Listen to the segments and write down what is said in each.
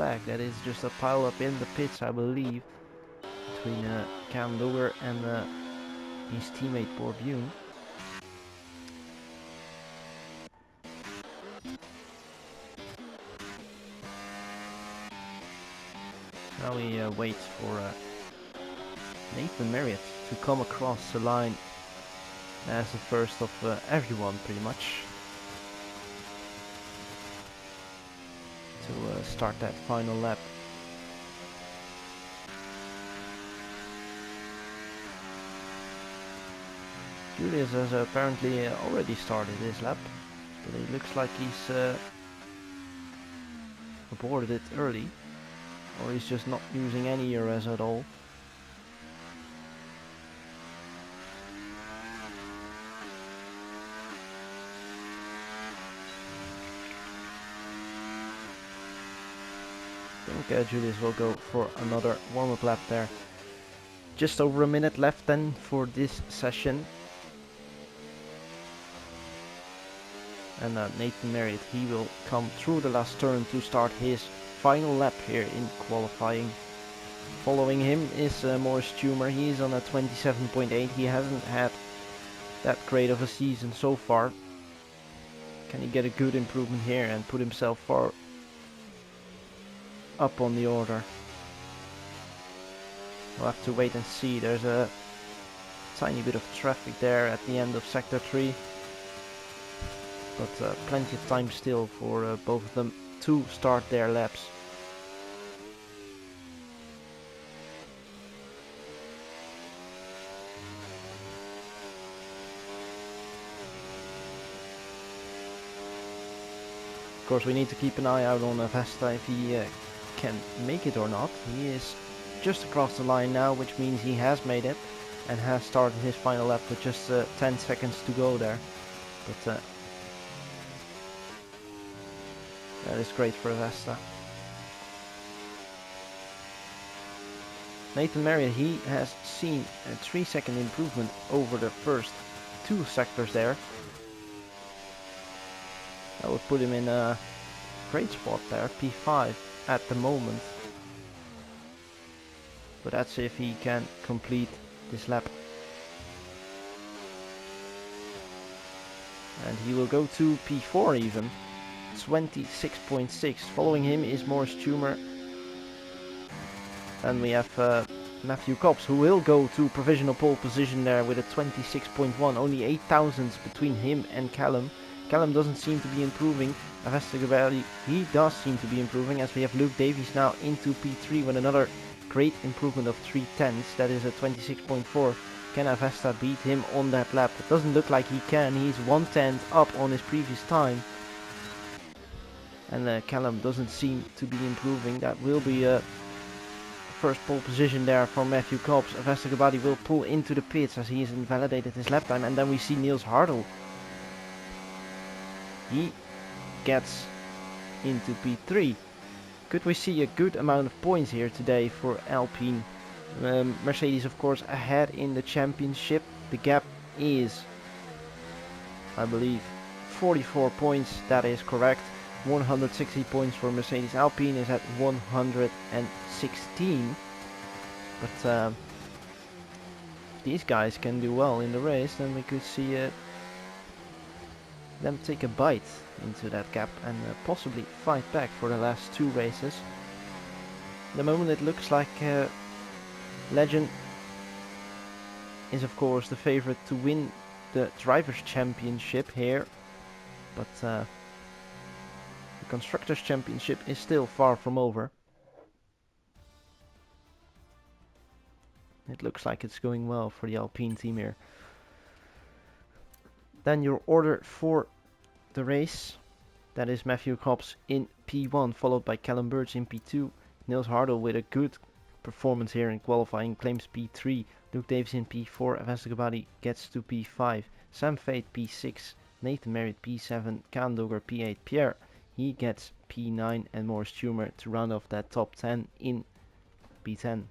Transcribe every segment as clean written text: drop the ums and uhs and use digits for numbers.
flag. That is just a pile up in the pits, I believe, between Cam Luger and his teammate Borbune. Now we wait for Nathan Marriott to come across the line as the first of everyone, pretty much, to start that final lap. Julius has apparently already started his lap, but it looks like he's aborted it early, or he's just not using any ERS at all. I think Julius will go for another warm-up lap there. Just over a minute left then for this session. And Nathan Marriott, he will come through the last turn to start his final lap here in qualifying. Following him is Morris Tumer. He is on a 27.8. He hasn't had that great of a season so far. Can he get a good improvement here and put himself far up on the order? We'll have to wait and see. There's a tiny bit of traffic there at the end of Sector 3. But plenty of time still for both of them to start their laps. Of course, we need to keep an eye out on Vesta if he can make it or not. He is just across the line now, which means he has made it and has started his final lap with just 10 seconds to go there. But that is great for Vesta. Nathan Marriott, he has seen a 3-second improvement over the first 2 sectors there. That would put him in a great spot there, P5 at the moment. But that's if he can complete this lap. And he will go to P4 even. 26.6. Following him is Morris Tumer. And we have Matthew Cobbs, who will go to provisional pole position there with a 26.1. Only 8 thousandths between him and Callum. Callum doesn't seem to be improving. Avesta Gabelli, he does seem to be improving, as we have Luke Davies now into P3 with another great improvement of 3/10. That is a 26.4. Can Avesta beat him on that lap? It doesn't look like he can. He's 1/10 up on his previous time. And Callum doesn't seem to be improving. That will be a first pole position there for Matthew Cobbs. Avesta Gabelli will pull into the pits as he has invalidated his lap time. And then we see Niels Hardel. He gets into P3. Could we see a good amount of points here today for Alpine? Mercedes, of course, ahead in the championship. The gap is, I believe, 44 points. That is correct. 160 points for Mercedes. Alpine is at 116. But if these guys can do well in the race, then we could see them take a bite into that gap and possibly fight back for the last 2 races. At the moment it looks like Legend is of course the favorite to win the Drivers' Championship here, but the Constructors' Championship is still far from over. It looks like it's going well for the Alpine team here. Then your order for the race, that is Matthew Cobbs in P1, followed by Callum Birch in P2. Niels Hardel with a good performance here in qualifying claims P3. Luke Davis in P4. Avesta Gabelli gets to P5. Sam Fate P6. Nathan Marriott P7. Cam Duggar P8. Pierre, he gets P9. And Morris Tumer to round off that top 10 in P10.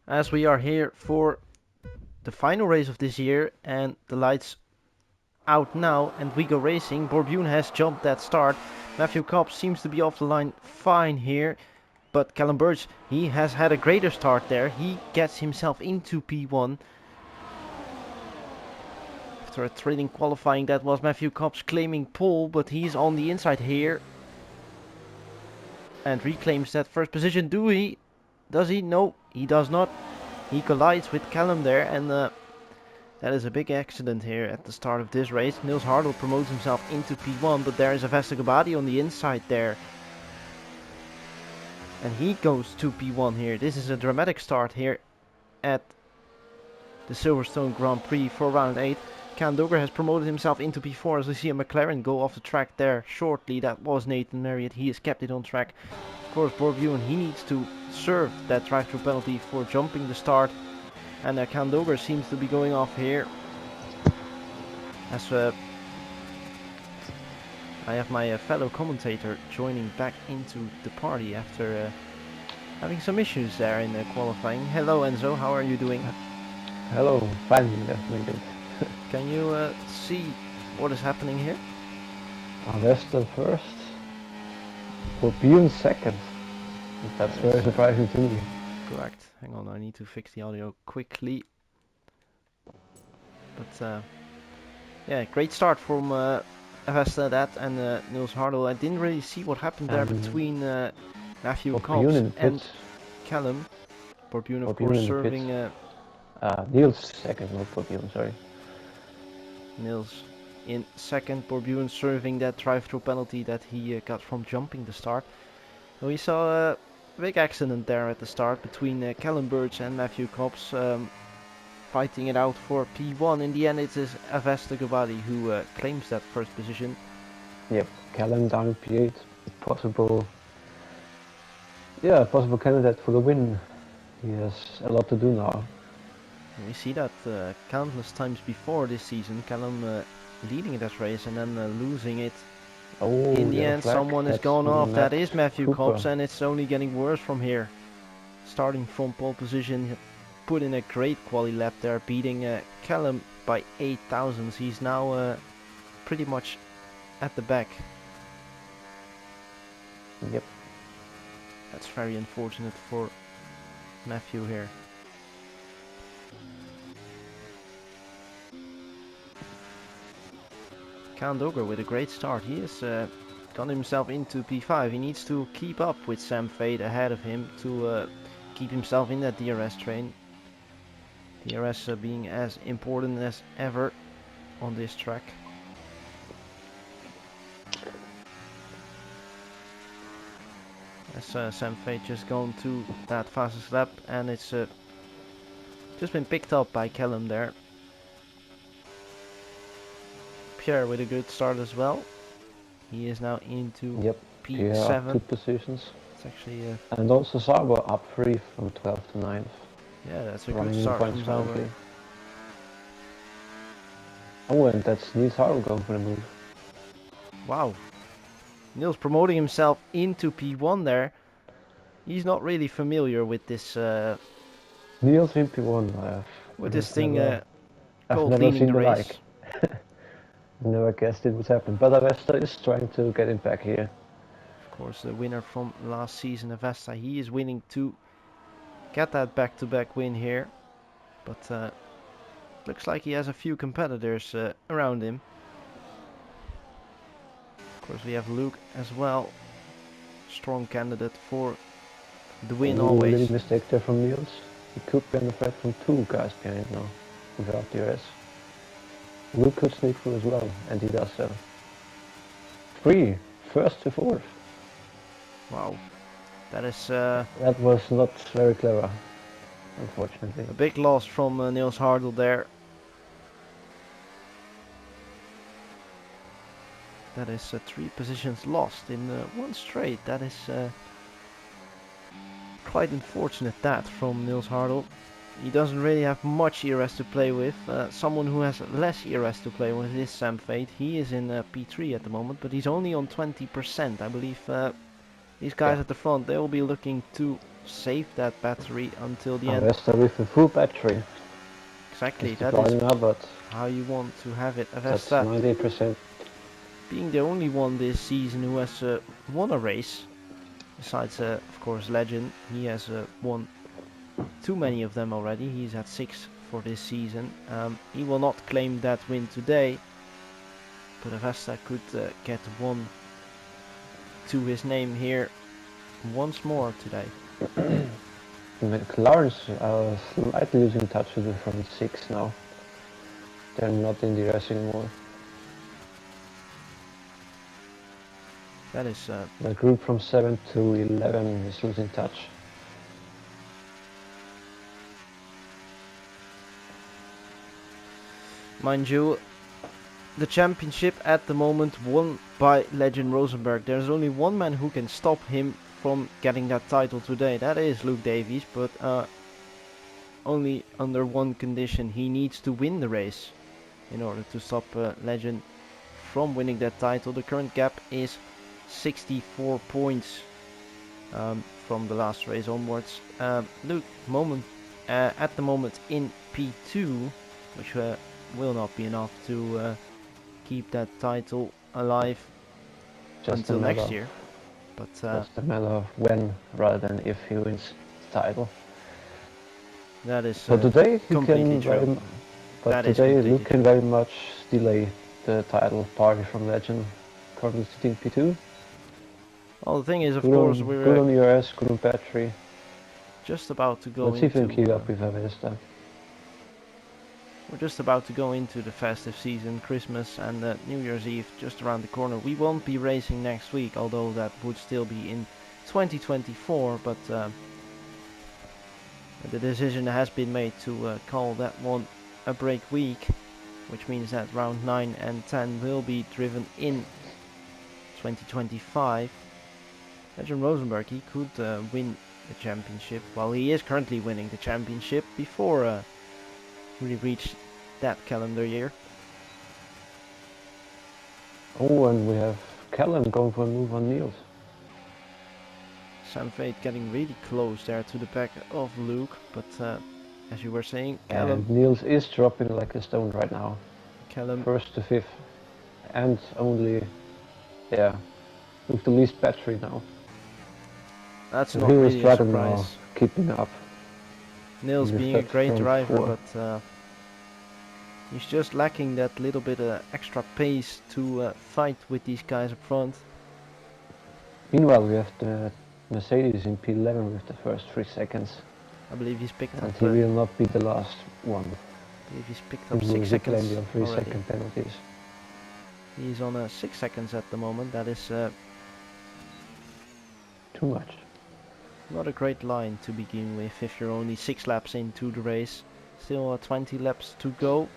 as we are here for the final race of this year and the lights out now and we go racing. Borbune has jumped that start. Matthew Cobb seems to be off the line fine here, but Callum Birch, he has had a greater start there. He gets himself into P1. After a thrilling qualifying, that was Matthew Cobb's claiming pole, but he's on the inside here and reclaims that first position. Does he? No, he does not. He collides with Callum there, and that is a big accident here at the start of this race. Niels Hardel promotes himself into P1, but there is a Vestegabadi on the inside there. And he goes to P1 here. This is a dramatic start here at the Silverstone Grand Prix for round 8. Can Dogger has promoted himself into P4 as we see a McLaren go off the track there shortly. That was Nathan Marriott. He has kept it on track. Of course, Borbune, he needs to serve that drive-through penalty for jumping the start. And Can Dogger seems to be going off here. As I have my fellow commentator joining back into the party after having some issues there in qualifying. Hello Enzo, how are you doing? Hello, fine, definitely good. Can you see what is happening here? Western first, Borbune second. That's very surprising to me. Correct. Hang on, I need to fix the audio quickly. But yeah, great start from Avesta that and Niels Hardel. I didn't really see what happened there between Matthew Cobbs and Callum. Borbune of course serving... Niels second, not Borbune, sorry. Niels in second, Borbune serving that drive-through penalty that he got from jumping the start. So we saw a big accident there at the start between Callum Birch and Matthew Cobbs. Fighting it out for P1. In the end, it is Avesta Gabadi who claims that first position. Yep, Callum down at P8, possible candidate for the win. He has a lot to do now. We see that countless times before this season, Callum leading that race and then losing it. Oh, in the end, someone has gone off. That is Matthew Cobbs, and it's only getting worse from here. Starting from pole position, put in a great quali lap there, beating Callum by 8 thousandths. He's now pretty much at the back. Yep. That's very unfortunate for Matthew here. Can Dogger with a great start. He has got himself into P5. He needs to keep up with Sam Fade ahead of him to keep himself in that DRS train. DRS being as important as ever on this track. As Sam Fade just gone to that fastest lap, and it's just been picked up by Callum there. Pierre with a good start as well. He is now into P7. 2 positions. It's actually and also Sauber up 3 from 12th to 9th. Yeah, that's a good start from Sauber. Oh, and that's Niels Hardel going for the move. Wow. Niels promoting himself into P1 there. He's not really familiar with this Niels in P1. with this thing called leading the race. Never guessed it would happen, but Avesta is trying to get him back here. Of course, the winner from last season, Avesta, he is winning to get that back-to-back win here. But looks like he has a few competitors around him. Of course, we have Luke as well. Strong candidate for the win always. Little mistake there from Niels. He could benefit from 2 guys behind now without DRS. Luke could sneak through as well, and he does so. 3, first to 4th. Wow, that is... that was not very clever, unfortunately. A big loss from Niels Hardel there. That is 3 positions lost in one straight. That is quite unfortunate that from Niels Hardel. He doesn't really have much ERS to play with. Someone who has less ERS to play with is Sam Fade. He is in P3 at the moment, but he's only on 20%. I believe These guys Yeah. at the front, they will be looking to save that battery until the end. Avesta with a full battery. Exactly, It's that is declining now, but how you want to have it. that's Avesta 90%. being the only one this season who has won a race, besides of course Legend. He has won too many of them already. He's at 6 for this season. He will not claim that win today, but Avesta could get one to his name here once more today. McLaren's are slightly losing touch with the front 6 now. They're not in the race anymore. That is The group from 7 to 11 is losing touch. mind you, the championship at the moment won by Legend Rosenberg. There's only one man who can stop him from getting that title today. That is Luke Davies, but only under one condition. He needs to win the race in order to stop Legend from winning that title. The current gap is 64 points from the last race onwards. Luke at the moment in P2, which will not be enough to keep that title alive Just until next year. But just a matter of when rather than if he wins the title. that is But today he completely can true. That is today completely Luke can true. very much delay the title party from Legend. Currently sitting P2. Well, the thing is, of Good course, on, we're good on ERS, good on battery. just about to go Let's see if we can keep into up with Avesta. we're just about to go into the festive season, Christmas and New Year's Eve just around the corner. We won't be racing next week, although that would still be in 2024, but the decision has been made to call that one a break week, which means that round 9 and 10 will be driven in 2025. Legend Rosenberg, he could win the championship. Well, he is currently winning the championship before we reach that calendar year. Oh, and we have Callum going for a move on Niels. Sam Fate getting really close there to the back of Luke, but as you were saying, And Niels is dropping like a stone right now. Callum, First to fifth. And only, yeah, with the least battery now. that's So not he will really a struggle now, surprise. keeping up. Nils with being a that great front driver, four. but he's just lacking that little bit of extra pace to fight with these guys up front. Meanwhile, we have the Mercedes in P11 with the first 3 seconds. I believe he's picked And up. he will not be the last one. I believe he's picked He up will 6 see seconds plenty of 3 already. second penalties. He's on 6 seconds at the moment. That is Too much. not a great line to begin with if you're only 6 laps into the race. Still 20 laps to go,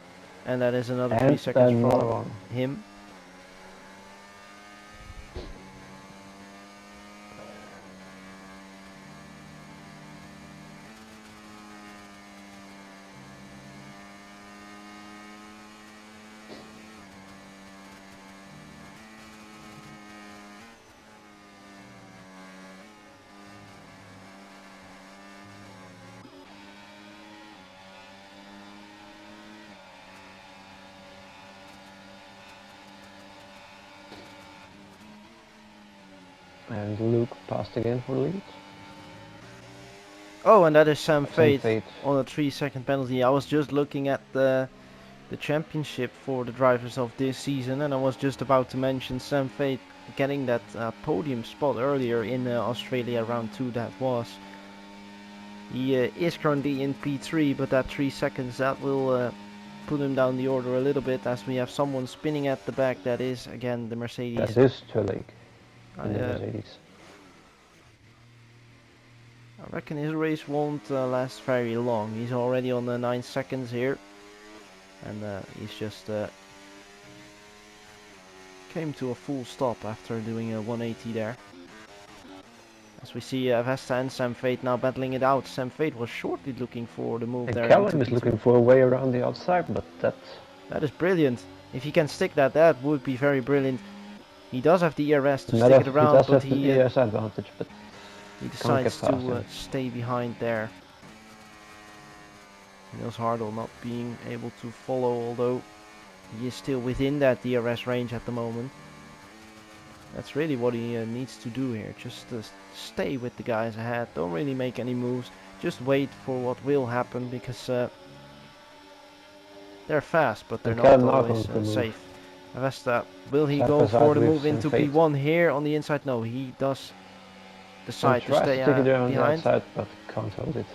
and that is another 3 And seconds another from one. him. And Luke passed again for the lead. Oh, and that is Sam Fate Fate. on a 3 second penalty. I was just looking at the championship for the drivers of this season, and I was just about to mention Sam Fate getting that podium spot earlier in Australia round 2 that was. He is currently in P3, but that 3 seconds that will put him down the order a little bit as we have someone spinning at the back. That is again the Mercedes. That is Tulik in the I Mercedes. reckon his race won't last very long. He's already on the 9 seconds here, and he's just came to a full stop after doing a 180 there. As we see Vesta and Sam Fate now battling it out. Sam Fate was shortly looking for the move And there Callum into is P2. looking for a way around the outside, but That is brilliant. If he can stick that, that would be very brilliant. He does have the ERS to He stick it he around, does but have the ES advantage, but he can't get decides past to him. stay behind there. Niels Hardel not being able to follow, although he is still within that DRS range at the moment. That's really what he needs to do here. Just stay with the guys ahead. Don't really make any moves. Just wait for what will happen, because they're fast, but they're And not Callum now always going to move. safe. Avesta, will he Side go by for side the with move into Fate. P1 here on the inside? No, he does And decide to tries stay to take it there on the behind. outside, but can't hold it.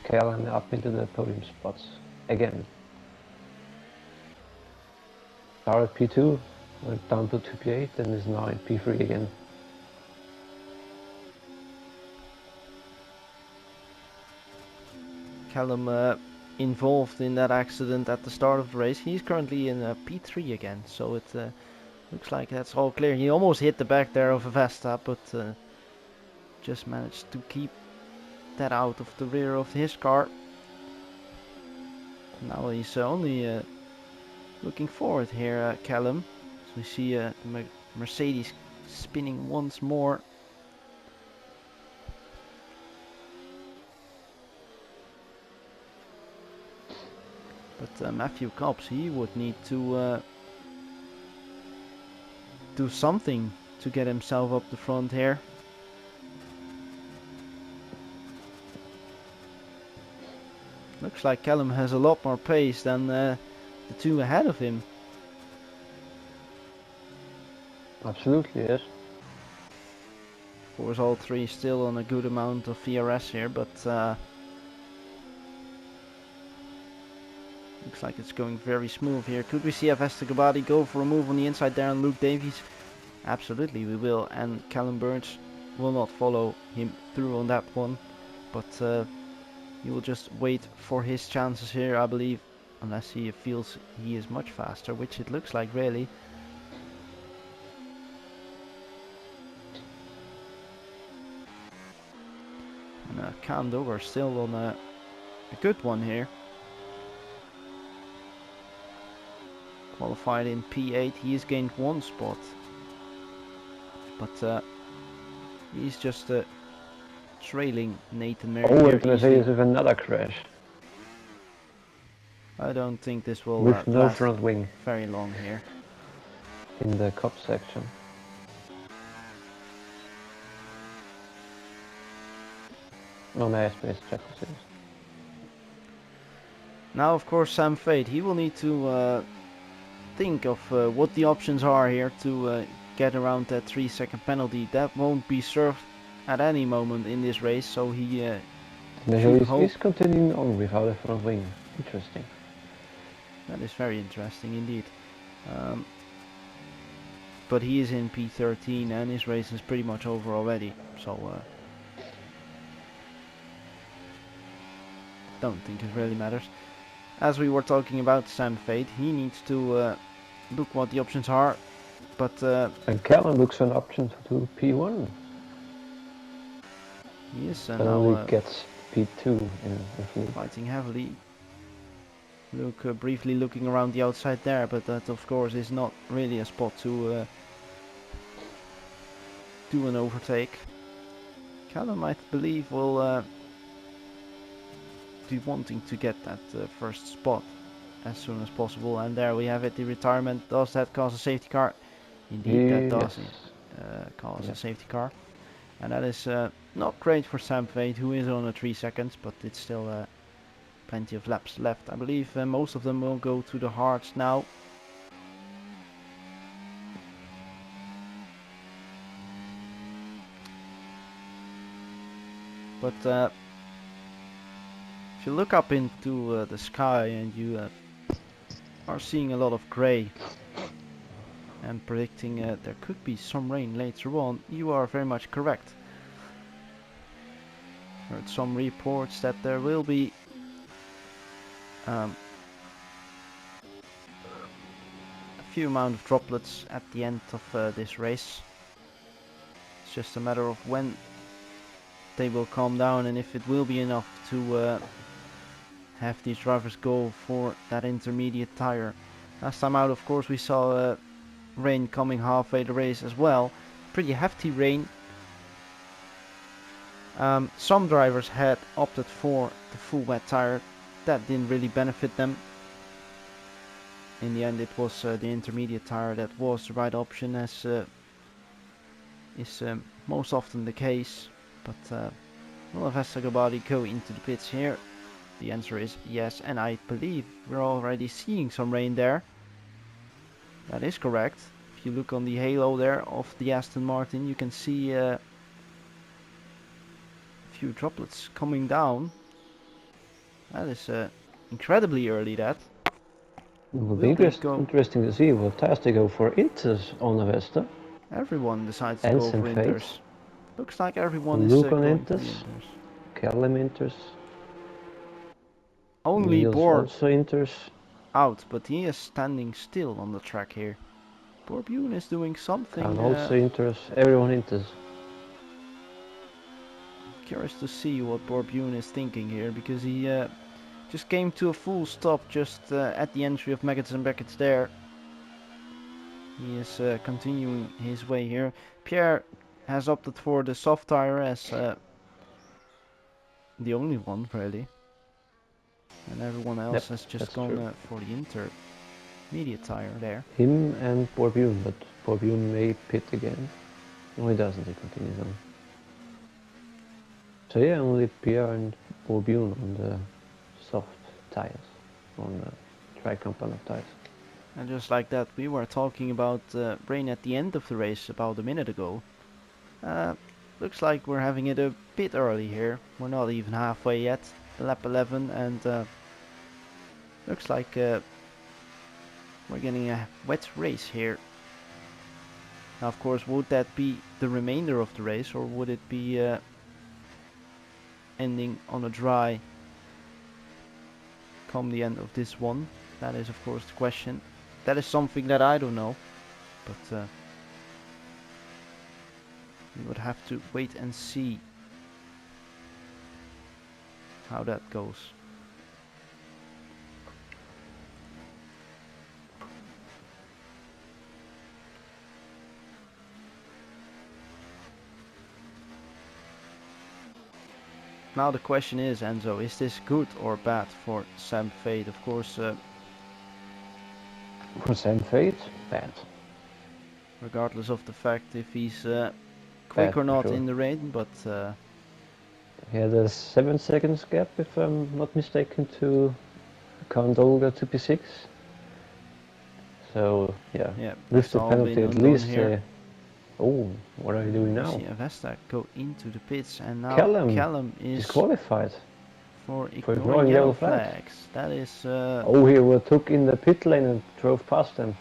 Callum up into the podium spots again. Started P2, went down to P8, and is now in P3 again. Callum involved in that accident at the start of the race. He's currently in P3 again, so it looks like that's all clear. He almost hit the back there of Avesta, but just managed to keep that out of the rear of his car. Now he's only looking forward here, Callum. So we see the Mercedes spinning once more. But Matthew Cobbs, he would need to do something to get himself up the front here. Looks like Callum has a lot more pace than the two ahead of him. Absolutely, yes. Of course, all three still on a good amount of VRS here, but looks like it's going very smooth here. Could we see Avesta Gabadi go for a move on the inside there on Luke Davies? Absolutely, we will. And Callum Burns will not follow him through on that one, but he will just wait for his chances here, I believe, unless he feels he is much faster, which it looks like really. And Cam Dogger still on a good one here. Qualified in P8, he has gained one spot, but he's just trailing Nathan Merrick Oh, here and easily. Mercedes with another crash. I don't think this will With no last front wing very long here. in the cup section. No, my airspace check this. Now, of course, Sam Fate, he will need to think of what the options are here to get around that 3-second penalty. That won't be served at any moment in this race, so he should Mercedes hope. is continuing on without a front wing. Interesting. That is very interesting indeed. But he is in P13 and his race is pretty much over already, so don't think it really matters. As we were talking about Sam Fate, he needs to look what the options are, but And Callum looks for an option to do P1. he is But now only gets P2 in the field. fighting heavily. Luke briefly looking around the outside there, but that of course is not really a spot to do an overtake. Callum, I believe, will be wanting to get that first spot as soon as possible. And there we have it, the retirement. Does that cause a safety car? Indeed, that does cause a safety car. And that is not great for Sam Fate, who is on a 3 seconds, but it's still plenty of laps left. I believe most of them will go to the hards now. But if you look up into the sky and you are seeing a lot of grey and predicting there could be some rain later on, you are very much correct. Heard some reports that there will be a few amount of droplets at the end of this race. It's just a matter of when they will calm down and if it will be enough to have these drivers go for that intermediate tire. Last time out, of course, we saw rain coming halfway the race as well. Pretty hefty rain. Some drivers had opted for the full wet tire. That didn't really benefit them. In the end, it was the intermediate tire that was the right option, as is most often the case. But will Vestagabadi go into the pits here? The answer is yes, and I believe we're already seeing some rain there. That is correct. If you look on the halo there of the Aston Martin, you can see a few droplets coming down. That is incredibly early, that. It will be Will they go? interesting to see what tires they go for Inters on the Vesta. Everyone decides to And go St. for Fate. Inters. Looks like everyone is Luke on going for the Inters. Inters. Callum Inters. Only Niels Bor also Inters. out, but he is standing still on the track here. Borbune is doing something. And also Inters. Everyone Inters. Curious to see what Borbune is thinking here, because he just came to a full stop just at the entry of Maggots and Beckett's there. He is continuing his way here. Pierre has opted for the soft tire as the only one, really. And everyone else has just gone for the intermediate tire there. Him and Borbune, but Borbune may pit again. No, he doesn't, he continues on. So yeah, only Pierre and Borbune on the soft tires, on the tri-component tires. And just like that, we were talking about rain at the end of the race about a minute ago. Looks like we're having it a bit early here. We're not even halfway yet, lap 11, and looks like we're getting a wet race here. Now, of course, would that be the remainder of the race, or would it be ending on a dry come the end of this one? That is, of course, the question. That is something that I don't know, but we would have to wait and see how that goes. Now the question is, Enzo, is this good or bad for Sam Fate? Of course, for Sam Fate, bad. Regardless of the fact if he's quick or not in the rain, but he had a 7 seconds gap, if I'm not mistaken, to Condolga to P6. So yeah, with the penalty at least. Oh, what are you doing now? We see Avesta go into the pits, and now Callum is disqualified for ignoring yellow flags. That is. Oh, he took in the pit lane and drove past them.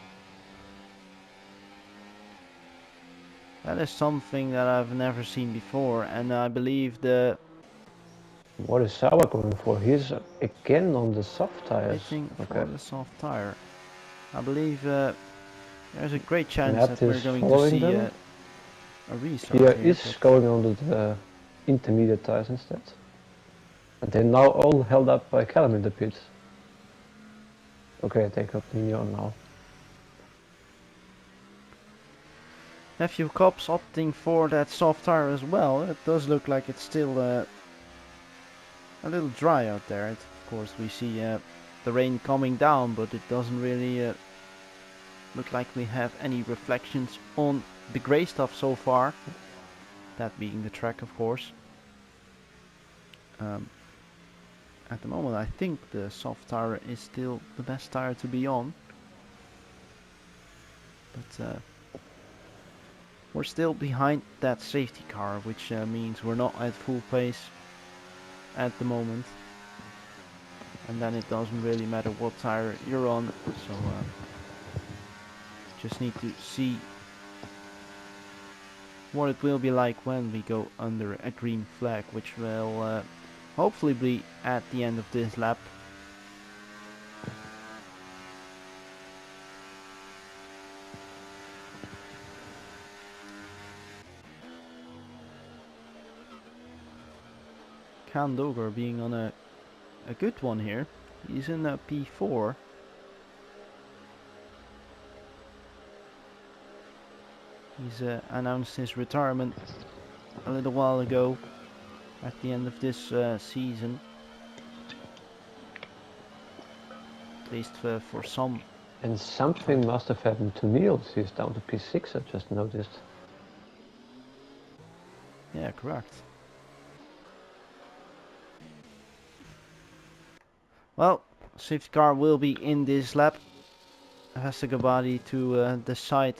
That is something that I've never seen before, and I believe the. What is Sauer going for? He's again on the soft tires. Pitting for the soft tire. I believe there's a great chance that we're going to see a restart here. Here is going on the intermediate tires instead. And they're now all held up by Callum in the pits. Okay, they continue on now. Matthew Kopp's opting for that soft tire as well. It does look like it's still a little dry out there. Of course, we see the rain coming down, but it doesn't really look like we have any reflections on the grey stuff so far. That being the track, of course. At the moment, I think the soft tire is still the best tire to be on. But we're still behind that safety car, which means we're not at full pace at the moment. And then it doesn't really matter what tire you're on. So just need to see what it will be like when we go under a green flag, which will hopefully be at the end of this lap. Khan Doger being on a good one here. He's in a P4. He's announced his retirement a little while ago at the end of this season. At least for some. And something must have happened to Niels. He's down to P6, I just noticed. Yeah, correct. Well, safety car will be in this lap. Hasegabadi to decide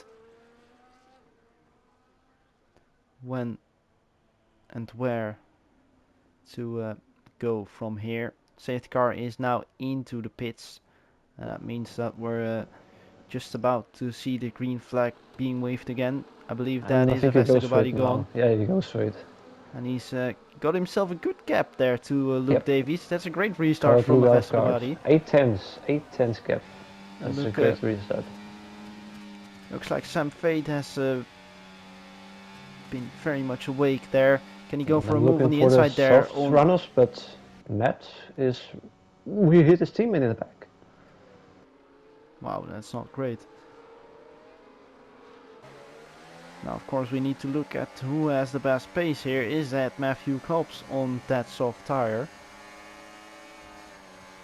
when and where to go from here. Safety car is now into the pits. That means that we're just about to see the green flag being waved again. I believe that And I is think he goes for Hasegabadi it gone. now. Yeah, he goes for it. And he's got himself a good gap there to Luke Yep. Davies. That's a great restart from Totally off guard. Hasegabadi. 8 tenths gap. And That's a great restart. looks like Sam Fate has been very much awake there. Can he go for a I'm move on looking the for the inside there? soft runners, but Matt is... We hit his teammate in the back. Wow, that's not great. Now, of course, we need to look at who has the best pace here. Is that Matthew Cobbs on that soft tire?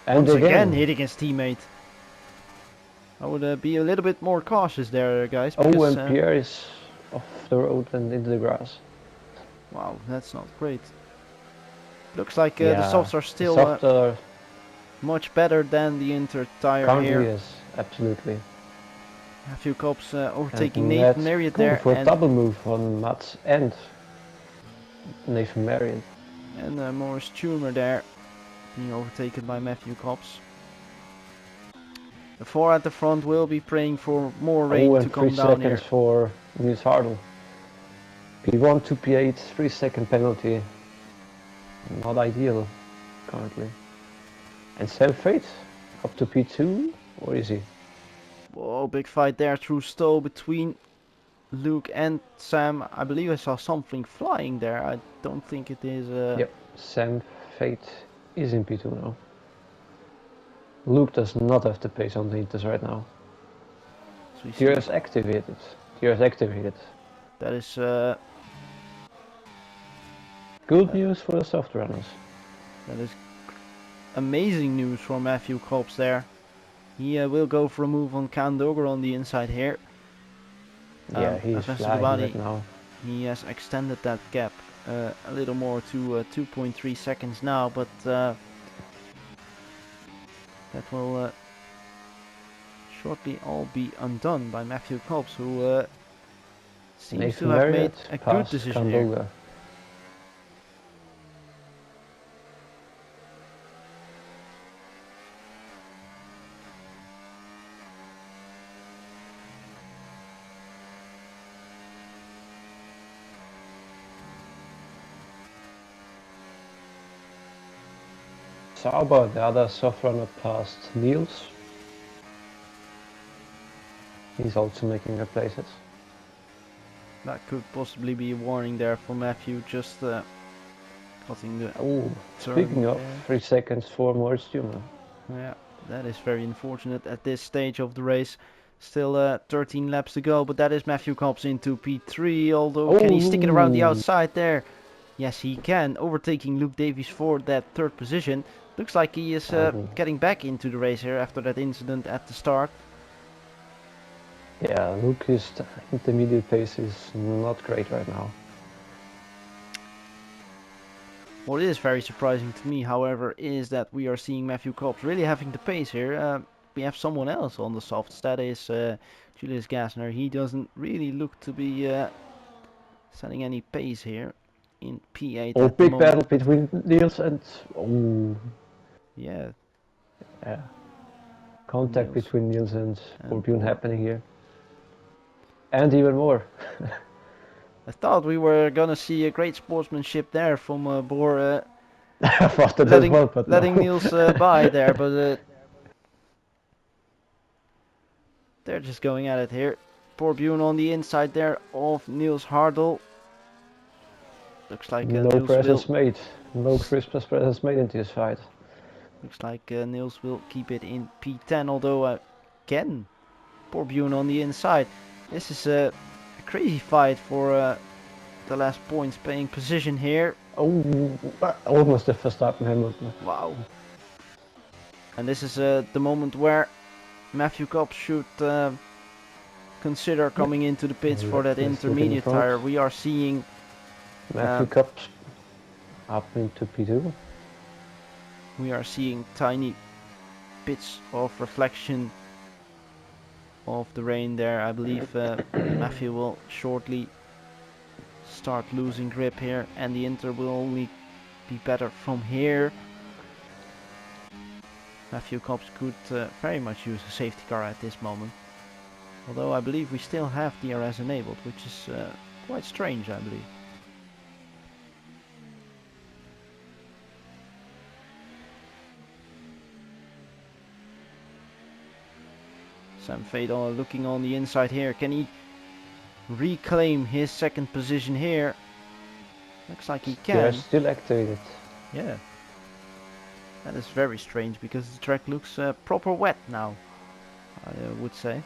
And Once again hitting his teammate. I would be a little bit more cautious there, guys. Oh, Because, and Pierre is off the road and into the grass. wow, that's not great. Looks like the Yeah, softs are the still soft much better than the inter tire currently here. is, absolutely. Matthew Cobbs overtaking And Nathan Matt Marriott going there. for a And double move on Mats and Nathan Marion. Morris Tumer there being overtaken by Matthew Cobbs. The four at the front will be praying for more rain Oh, to and 3 come down seconds here. for Niels Hardel. P1 to P8, 3-second penalty. Not ideal, currently. And Sam Fate up to P2, or is he? Whoa, big fight there through Stowe between Luke and Sam. I believe I saw something flying there. I don't think it is... Yep, Sam Fate is in P2 now. Luke does not have the pace on the Inters right now. So Tears activated. Tears activated. that is... Good news for the soft runners. That is amazing news for Matthew Cobbs there. He will go for a move on Kandoger on the inside here. Yeah, he's flying right now. He has extended that gap a little more to 2.3 seconds now, but that will shortly all be undone by Matthew Cobbs, who seems Nathan to have made Marriott a good decision here. Sauber, the other soft runner, passed Niels. He's also making their places. That could possibly be a warning there for Matthew, just cutting the Speaking of, 3 seconds for Moritz Stumer. Yeah, that is very unfortunate at this stage of the race. Still 13 laps to go, but that is Matthew Cobbs into P3, although can he stick it around the outside there? Yes, he can, overtaking Luke Davies for that third position. Looks like he is getting back into the race here after that incident at the start. Yeah, Luke's intermediate pace is not great right now. What is very surprising to me, however, is that we are seeing Matthew Cobbs really having the pace here. We have someone else on the softs, that is Julius Gassner. He doesn't really look to be setting any pace here in P8 at the moment. Big battle between Niels and... Yeah. Contact between Niels and Borbjorn happening here. And even more. I thought we were gonna see a great sportsmanship there from Bor letting Niels by there, but they're just going at it here. Borbjorn on the inside there of Niels Hardel. Looks like no Niels presence made. No Christmas presence made into this fight. Looks like Niels will keep it in P10, although again, Borbjorn on the inside. This is a crazy fight for the last points paying position here. Oh, almost the Verstappen Hamilton. Wow. And this is the moment where Matthew Cobb should consider coming into the pits for that Let's look in the intermediate front. tire. We are seeing Matthew Cobb up into P2. we are seeing tiny bits of reflection of the rain there. I believe Matthew will shortly start losing grip here, and the Inter will only be better from here. Matthew Cobb could very much use a safety car at this moment. Although I believe we still have DRS enabled, which is quite strange, I believe. Sam Fadal looking on the inside here. Can he reclaim his second position here? Looks like he They're can. still activated. Yeah. That is very strange because the track looks proper wet now, I would say.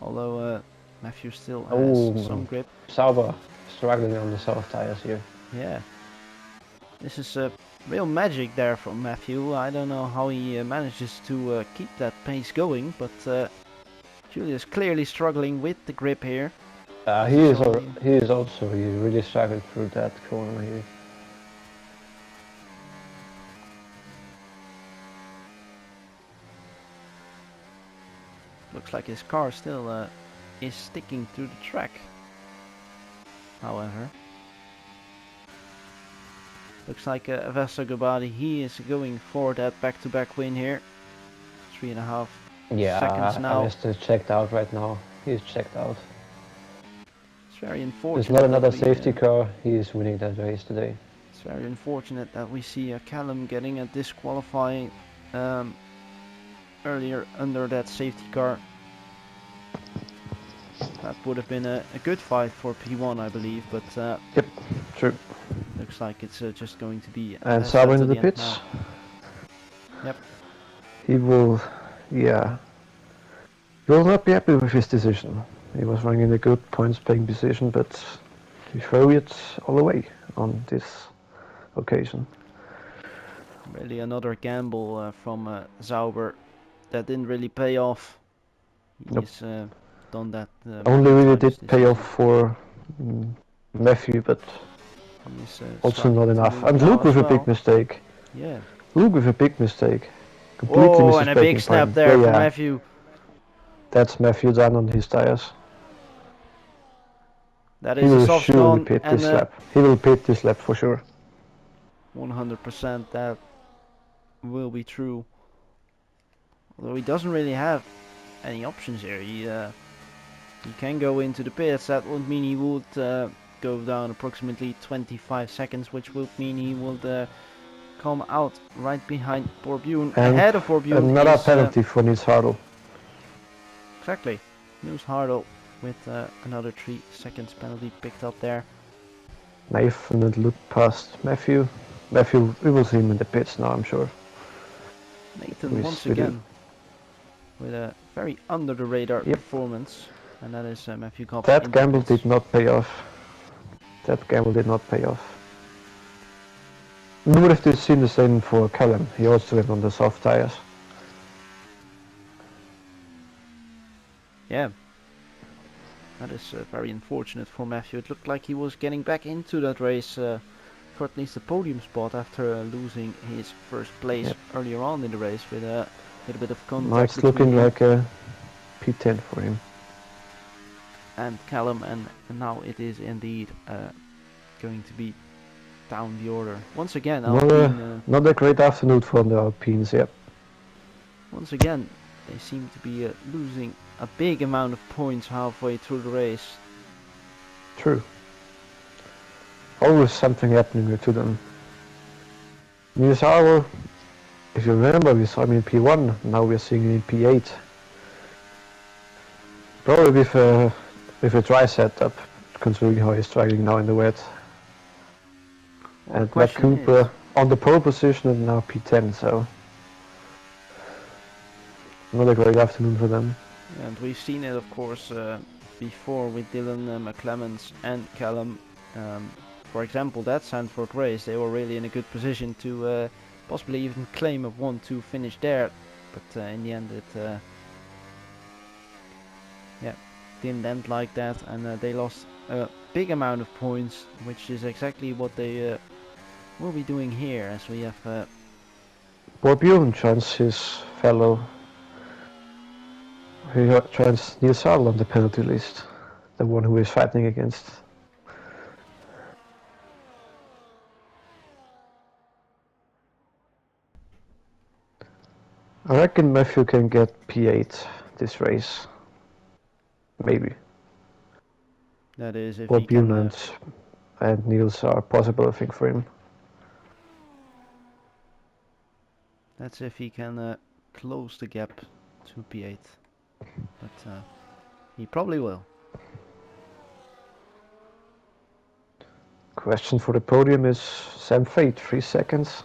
Although Matthew still has some grip. Sauber struggling on the soft tires here. Yeah. This is real magic there from Matthew. I don't know how he manages to keep that pace going, but Julius clearly struggling with the grip here. He really struggled through that corner here. Looks like his car still is sticking to the track. However, looks like Vesta Gabadi, he is going for that back-to-back win here. 3.5 seconds now. Vesta is checked out right now. He's checked out. It's very unfortunate. There's not another safety car. He is winning that race today. It's very unfortunate that we see Callum getting a disqualifying earlier under that safety car. That would have been a good fight for P1, I believe, but yep, true. Looks like it's just going to be. And Sauber into the pits. Now. Yep. He will, yeah. He will not be happy with his decision. He was running in a good points-paying position, but he threw it all away on this occasion. Really another gamble from Sauber that didn't really pay off. He's done that. Only really did pay off for Matthew, but also not enough. And Luke with a big mistake. Yeah. Luke with a big mistake. Completely and a big snap there from Matthew. That's Matthew done on his tires. That is a soft surely pit this lap. He will pit this lap for sure. 100% that will be true. Although he doesn't really have any options here. He can go into the pits. That would mean he would go down approximately 25 seconds, which would mean he would come out right behind Borbune, ahead of Borbune. Another penalty for Nils Hardel. Exactly. Nils Hardel with another 3 seconds penalty picked up there. Nathan and Luke past Matthew. Matthew, we will see him in the pits now, I'm sure. Nathan once again with a very under the radar performance, and that is Matthew Cobb. That gamble did not pay off. That gamble did not pay off. We would have seen the same for Callum. He also went on the soft tires. Yeah. That is very unfortunate for Matthew. It looked like he was getting back into that race for at least a podium spot after losing his first place earlier on in the race with a little bit of contact. Now it's looking like a P10 for him. And Callum, and now it is indeed going to be down the order. Once again, Alpine, not a great afternoon for the Alpines, yep. Once again, they seem to be losing a big amount of points halfway through the race. True. Always something happening to them. Nils Hardel, if you remember, we saw him in P1, now we're seeing him in P8. Probably with a dry setup, considering how he's struggling now in the wet. And Matt Cooper on the pole position and now P10, so not a great afternoon for them. And we've seen it, of course, before with Dylan McClemens and Callum. For example, that Sanford race, they were really in a good position to possibly even claim a 1-2 finish there. But in the end, it didn't end like that, and they lost a big amount of points, which is exactly what they will be doing here, as we have. Bob Ewan joins his fellow. He joins Neil Sarl on the penalty list, the one who is fighting against. I reckon Matthew can get P8 this race. Maybe. That is if he Bob can. Ewan and Niels are possible, I think, for him. That's if he can close the gap to P8, but he probably will. Question for the podium is Sam Fate, 3 seconds.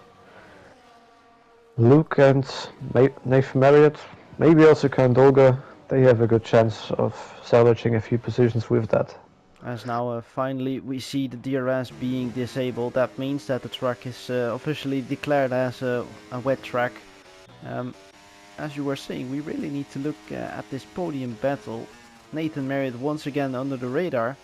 Luke and Nathan Marriott, maybe also Kandolga, they have a good chance of salvaging a few positions with that. As now finally we see the DRS being disabled, that means that the track is officially declared as a wet track. As you were saying, we really need to look at this podium battle. Nathan Marriott once again under the radar.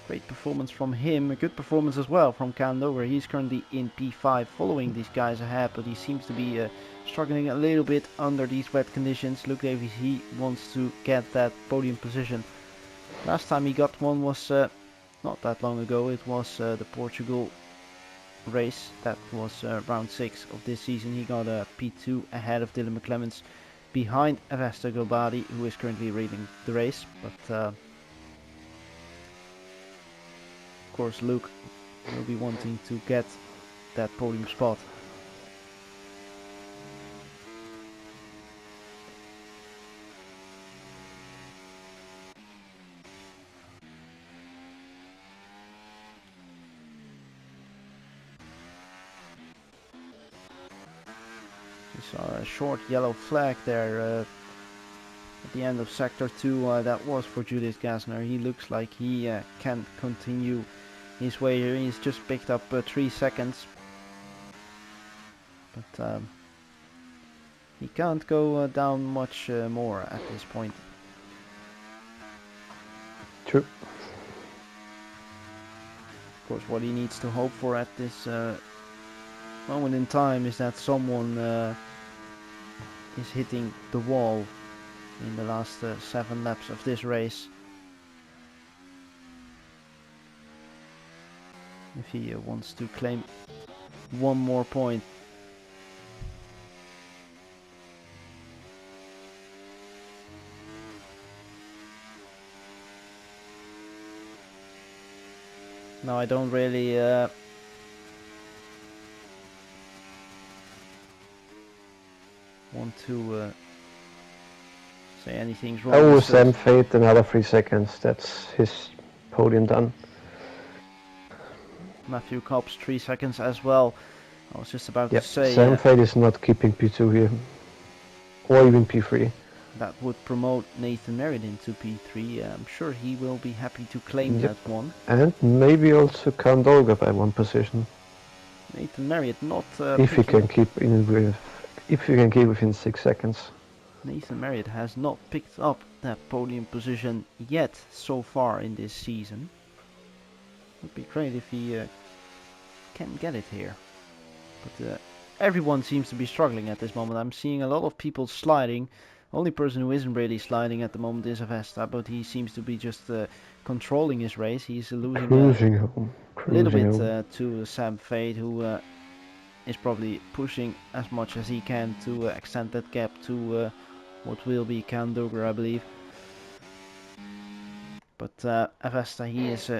Great performance from him, a good performance as well from Candover. He's currently in P5 following these guys ahead, but he seems to be struggling a little bit under these wet conditions. Luke Davies, he wants to get that podium position. Last time he got one was not that long ago. It was the Portugal race. That was round 6 of this season. He got a P2 ahead of Dylan McClemens, behind Avesta Gobadi, who is currently leading the race. But of course Luke will be wanting to get that podium spot. We saw a short yellow flag there at the end of sector 2. That was for Judith Gassner. He looks like he can continue his way here. He's just picked up 3 seconds, but he can't go down much more at this point. True. Of course, what he needs to hope for at this moment in time is that someone is hitting the wall in the last 7 laps of this race. If he wants to claim one more point. Now I don't really want to say anything's wrong. Oh, Sam Fate, another 3 seconds. That's his podium done. Matthew Cobbs 3 seconds as well. I was just about to say Sam Fate is not keeping P2 here, or even P3. That would promote Nathan Marriott into P3. I'm sure he will be happy to claim that one. And maybe also Kandolga by 1 position. Nathan Marriott not if he can keep within 6 seconds. Nathan Marriott has not picked up that podium position yet so far in this season. Would be great if he can get it here. But everyone seems to be struggling at this moment. I'm seeing a lot of people sliding. Only person who isn't really sliding at the moment is Avesta, but he seems to be just controlling his race. He's losing a little bit to Sam Fate, who is probably pushing as much as he can to extend that gap to what will be Candover, I believe. But Avesta, he is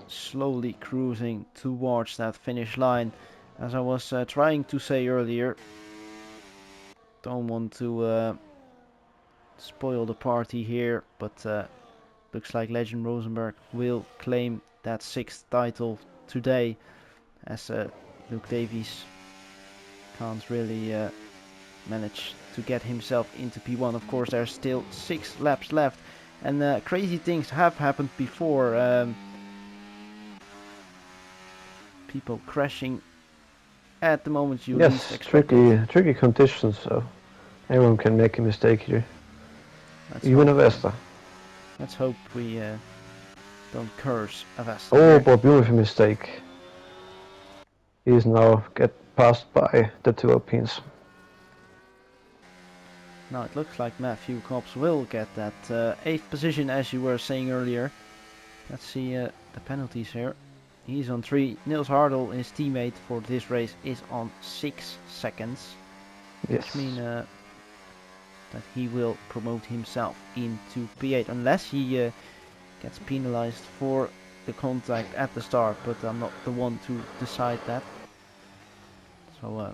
slowly cruising towards that finish line. As I was trying to say earlier, don't want to spoil the party here, but looks like Legend Rosenberg will claim that 6th title today, as Luke Davies can't really manage to get himself into P1. Of course, there's still 6 laps left, And crazy things have happened before. People crashing at the moment you least Yes, expect it. tricky conditions, so everyone can make a mistake here. Let's Even hope. Avesta. Let's hope we don't curse Avesta Oh, here. but beautiful mistake. He is now get passed by the two Alpines. Now it looks like Matthew Cobbs will get that 8th position, as you were saying earlier. Let's see the penalties here. He's on 3. Niels Hardel, his teammate for this race, is on 6 seconds. Yes. Which means that he will promote himself into P8 unless he gets penalized for the contact at the start, but I'm not the one to decide that. So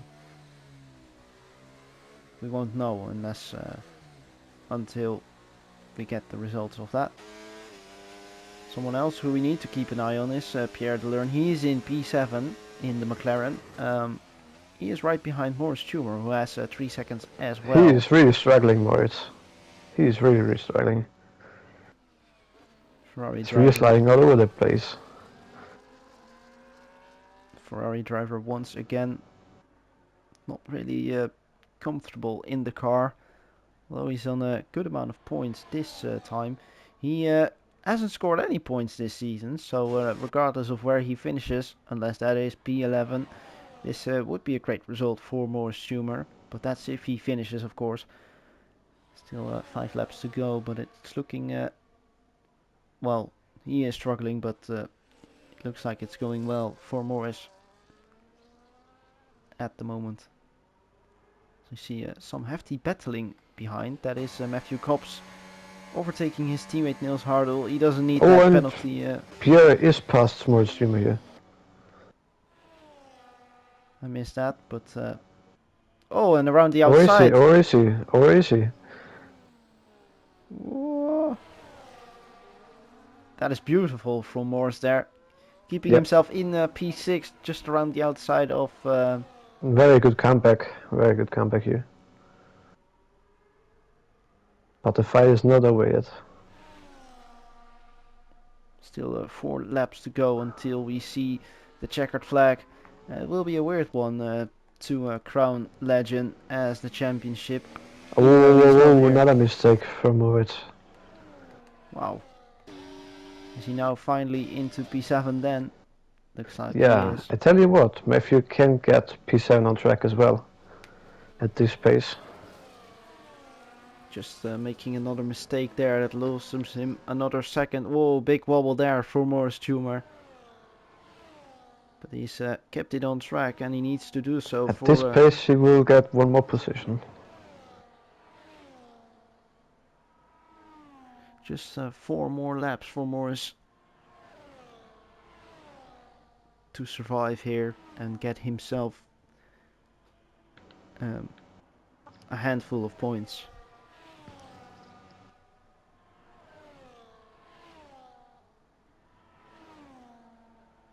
we won't know unless until we get the results of that. Someone else who we need to keep an eye on is Pierre Delerne. He's in P7 in the McLaren. He is right behind Morris Schumer, who has 3 seconds as well. He is really struggling, Moritz. He is really struggling. Ferrari He's really sliding all over the place. Ferrari driver once again not really comfortable in the car. Although he's on a good amount of points this time. He hasn't scored any points this season, so regardless of where he finishes, unless that is P11, this would be a great result for Morris Schumer. But that's if he finishes, of course. Still 5 laps to go, but it's looking... well, he is struggling, but it looks like it's going well for Morris at the moment. So you see some hefty battling behind. That is Matthew Cobbs overtaking his teammate Niels Hardel. He doesn't need that penalty. Pierre is past Morris Schumer here. I missed that, but oh, and around the outside. Or is he? Whoa. That is beautiful from Morris there, keeping himself in P6 just around the outside of. Very good comeback. Very good comeback here. But the fight is not over yet. Still 4 laps to go until we see the checkered flag. It will be a weird one to crown Legend as the championship. Oh, another mistake from Moritz. Wow. Is he now finally into P7 then? Looks like he Yeah, is. I tell you what, Matthew can get P7 on track as well. At this pace. Just making another mistake there that loses him another second. Whoa, big wobble there for Morris Schumer. But he's kept it on track and he needs to do so. At this pace he will get one more position. Just 4 more laps for Morris to survive here and get himself a handful of points.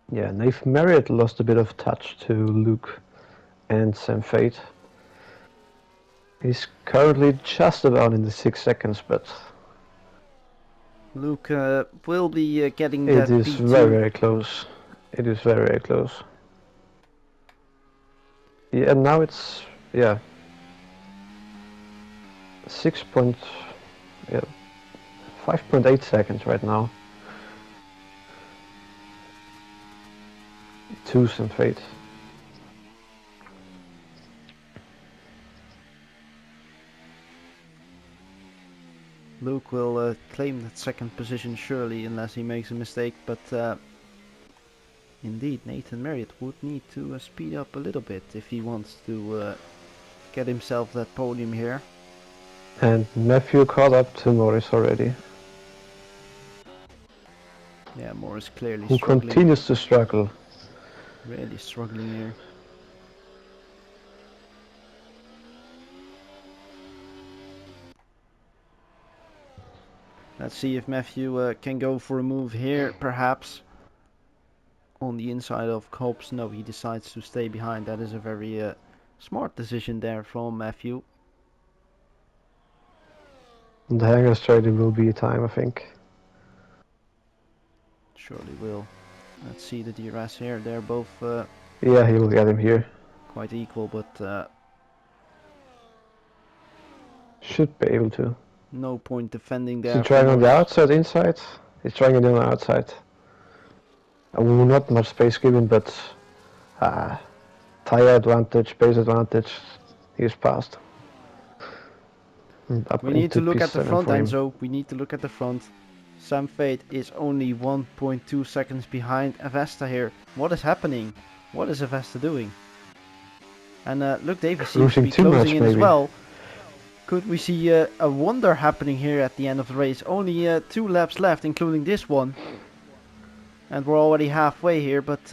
Yeah, Nathan Marriott lost a bit of touch to Luke and Sam Fate. He's currently just about in the 6 seconds, but Luke will be getting that P2. It is very close. It is very close. Yeah, now it's 5.8 seconds right now. To Sam Fate. Luke will claim that second position surely unless he makes a mistake, but indeed Nathan Marriott would need to speed up a little bit if he wants to get himself that podium here. And Matthew caught up to Morris already. Yeah, Morris clearly who struggling. Continues to struggle. Really struggling here. Let's see if Matthew can go for a move here, perhaps. On the inside of Cobbs. No, he decides to stay behind. That is a very smart decision there from Matthew. The hangar straight will be time, I think. Surely will. Let's see the DRS here. They're both Yeah, he will get him here. quite equal, but Should be able to. no point defending Is he there for trying on the Norris. outside, inside? He's trying it on the outside. Not much space given, but tire advantage, base advantage. He's passed. Up We need to into look at the P7 front, for him. Enzo. We need to look at the front. Sam Fate is only 1.2 seconds behind Avesta here. What is happening? What is Avesta doing? And Luke Davies seems to Cruising be too closing much, in as maybe. well. Could we see a wonder happening here at the end of the race? Only 2 laps left, including this one. And we're already halfway here, but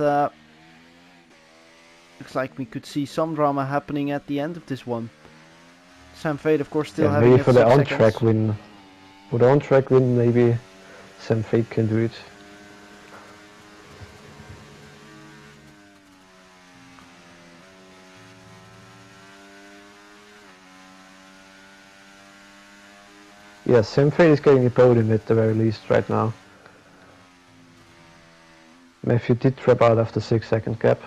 looks like we could see some drama happening at the end of this one. Sam Fate, of course, still Yeah, having maybe that for the 6 on-track seconds. win. For the on-track win, maybe Sam Fate can do it. Yeah, Sam Fate is getting the podium at the very least right now. Matthew did drop out after 6-second gap.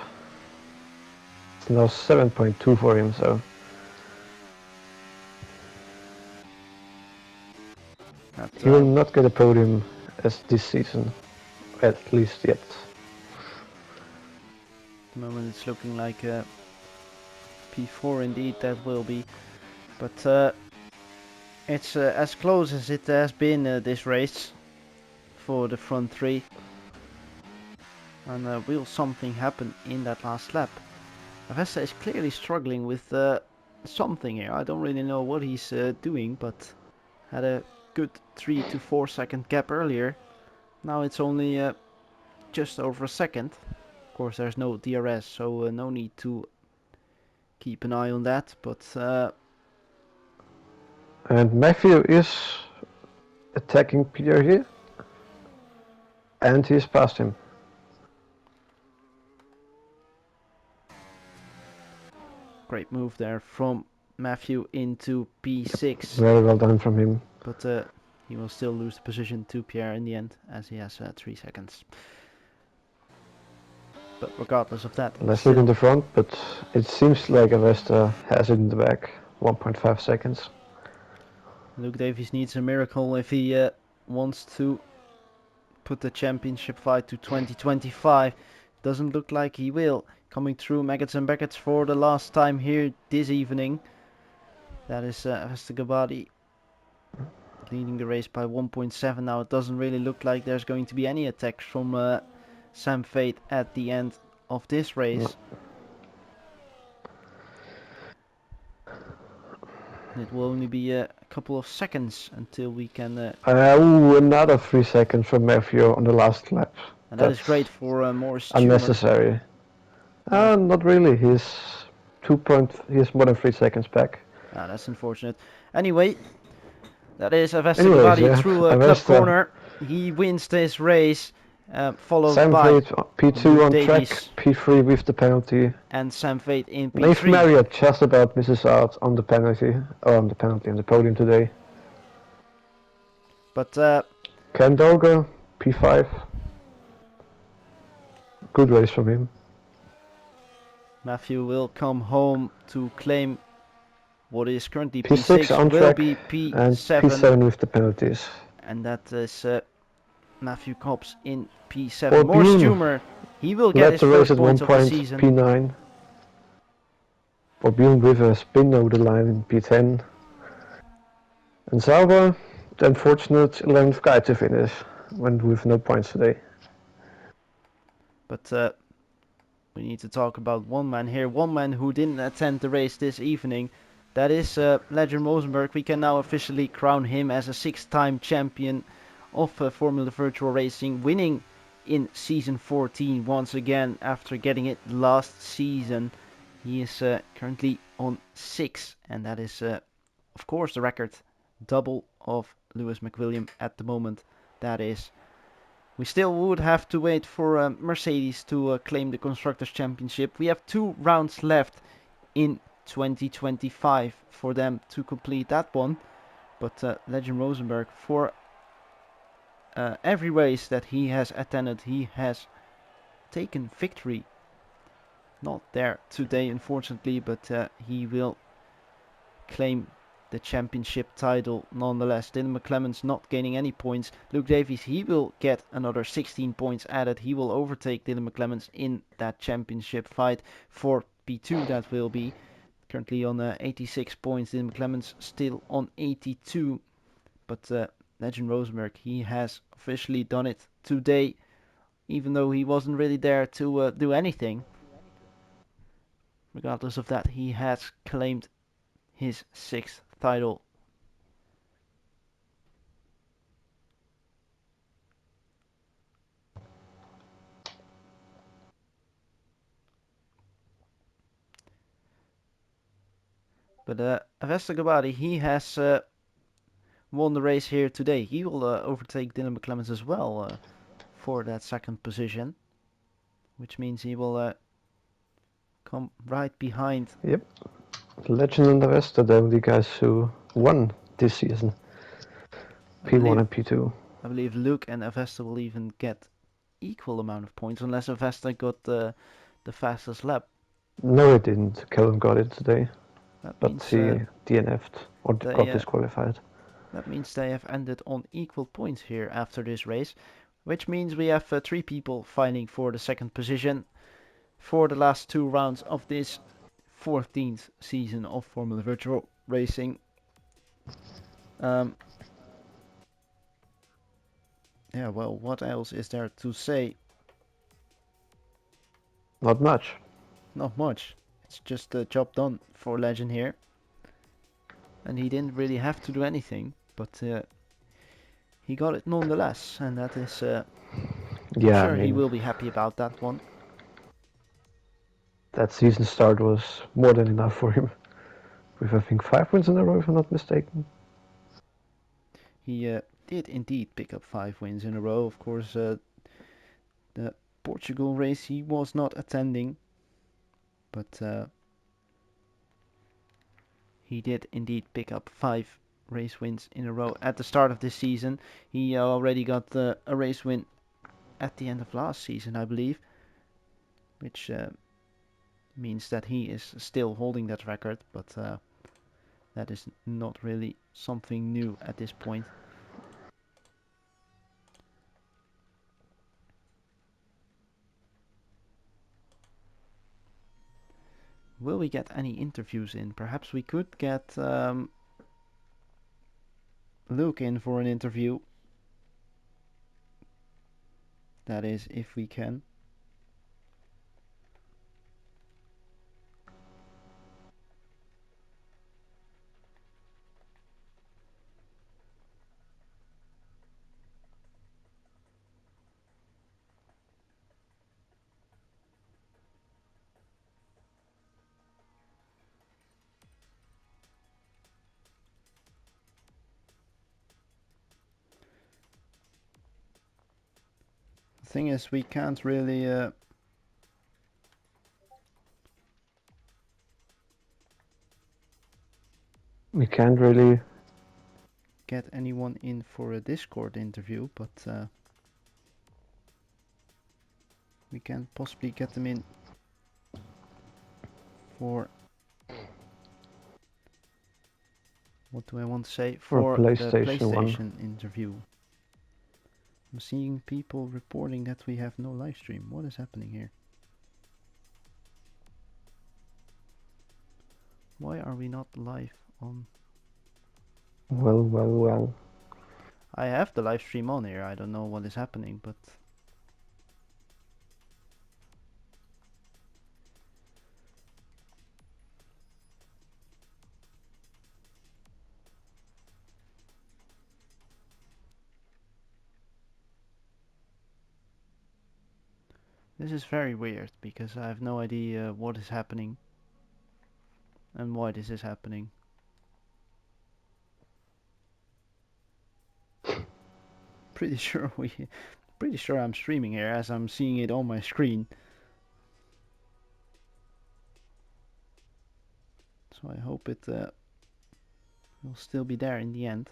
It's now 7.2 for him, so he will not get a podium as this season, at least yet. At the moment it's looking like P4 indeed that will be, but it's as close as it has been this race for the front three. And will something happen in that last lap? Avesta is clearly struggling with something here. I don't really know what he's doing, but had a good 3 to 4 second gap earlier. Now it's only just over a second. Of course there's no DRS, so no need to keep an eye on that, but And Matthew is attacking Peter here, and he's past him. great move there from Matthew into P6. Very well done from him. But he will still lose the position to Pierre in the end, as he has 3 seconds. But regardless of that, Let's look in the front, but it seems like Avesta has it in the back. 1.5 seconds. Luke Davies needs a miracle if he wants to put the championship fight to 2025. Doesn't look like he will. Coming through Maggots and Beckett's for the last time here this evening. That is Avesta Gabadi leading the race by 1.7 now. It doesn't really look like there's going to be any attacks from Sam Fate at the end of this race. No. It will only be a couple of seconds until we can... another 3 seconds from Matthew on the last lap. And that is great for Morris Tumor. Unnecessary. Not really. He's more than 3 seconds back. That's unfortunate. Anyway, that is Avesta Gabadi through a club corner. He wins this race, followed Sam by Fate, P2 on Davies, track, P3 with the penalty. And Sam Fate in P3. Nave Marriott just about misses out on the penalty, on the podium today. But Ken Dolger, P5. Good race from him. Matthew will come home to claim what is currently P6 on will track be P7. And P7 with the penalties. And that is Matthew Kops in P7. Morris Tumor, he will get his first points of the season. P9. Borbjorn with a spin over the line in P10. And Sauber, the unfortunate 11th guy to finish, went with no points today. But we need to talk about one man here. One man who didn't attend the race this evening. That is Legend Rosenberg. We can now officially crown him as a 6-time champion of Formula Virtual Racing, winning in season 14 once again after getting it last season. He is currently on 6, and that is of course the record double of Lewis McWilliam at the moment. That is. We still would have to wait for Mercedes to claim the Constructors' Championship. We have 2 rounds left in 2025 for them to complete that one. But Legend Rosenberg, for every race that he has attended, he has taken victory. Not there today, unfortunately, but he will claim the championship title nonetheless. Dylan McClemens not gaining any points. Luke Davies, he will get another 16 points added. He will overtake Dylan McClemens in that championship fight for P2. That will be currently on 86 points. Dylan McClemens still on 82. But Legend Rosenberg, he has officially done it today, even though he wasn't really there to do anything. Regardless of that, he has claimed his 6th title. But Avesta Gabadi, he has won the race here today. He will overtake Dylan McClemens as well for that 2nd position, which means he will come right behind. Yep. Legend and Avesta, the only guys who won this season. P1 and P2. I believe Luke and Avesta will even get equal amount of points, unless Avesta got the fastest lap. No, it didn't. Callum got it today. That But means he DNF'd or got disqualified. That means they have ended on equal points here after this race, which means we have 3 people fighting for the 2nd position for the last 2 rounds of this 14th season of Formula Virtual Racing. Yeah, well, what else is there to say? Not much. Not much. It's just a job done for Legend here. And he didn't really have to do anything, but he got it nonetheless, and that is, I'm sure he will be happy about that one. That season start was more than enough for him. With I think 5 wins in a row, if I'm not mistaken. He did indeed pick up 5 wins in a row. Of course, the Portugal race he was not attending, but he did indeed pick up 5 race wins in a row at the start of this season. He already got a race win at the end of last season, I believe, which means that he is still holding that record, but that is not really something new at this point. Will we get any interviews in? Perhaps we could get Luke in for an interview. That is, if we can. The thing is, we can't really get anyone in for a Discord interview, but we can possibly get them in for, what do I want to say, for the PlayStation interview. I'm seeing people reporting that we have no live stream. What is happening here? Why are we not live on? Well. I have the live stream on here. I don't know what is happening, but this is very weird because I have no idea what is happening and why this is happening. Pretty sure I'm streaming here as I'm seeing it on my screen. So I hope it We'll still be there in the end.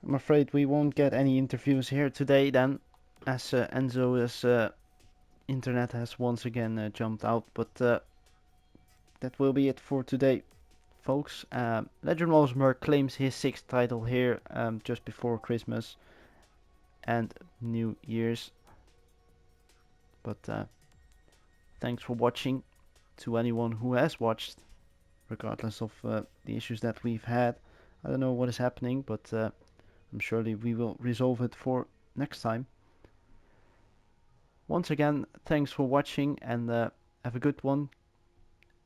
I'm afraid we won't get any interviews here today then, as Enzo's internet has once again jumped out. But that will be it for today, folks. Legend Rosemark claims his 6th title here just before Christmas and New Year's. But thanks for watching to anyone who has watched, regardless of the issues that we've had. I don't know what is happening, but I'm surely we will resolve it for next time. Once again, thanks for watching and have a good one.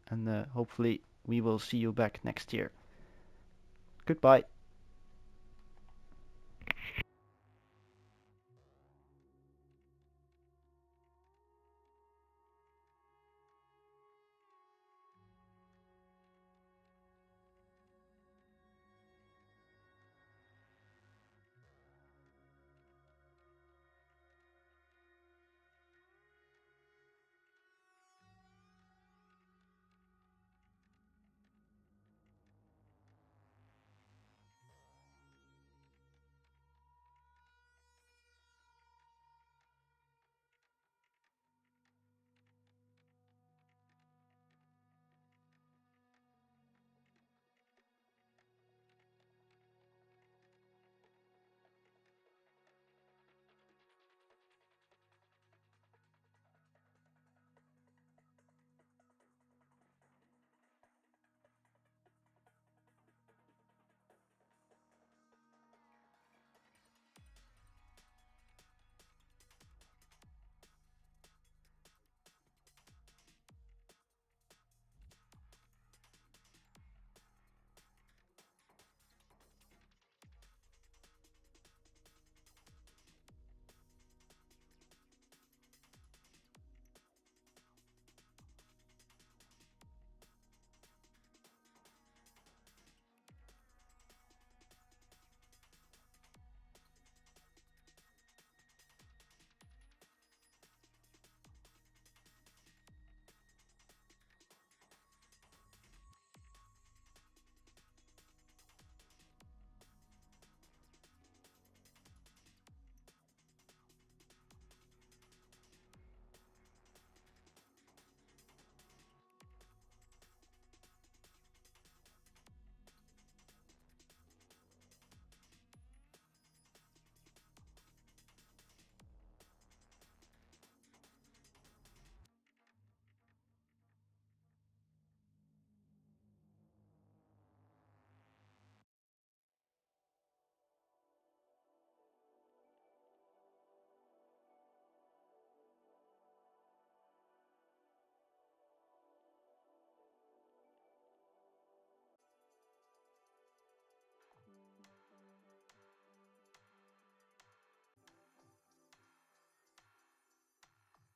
And hopefully we will see you back next year. Goodbye.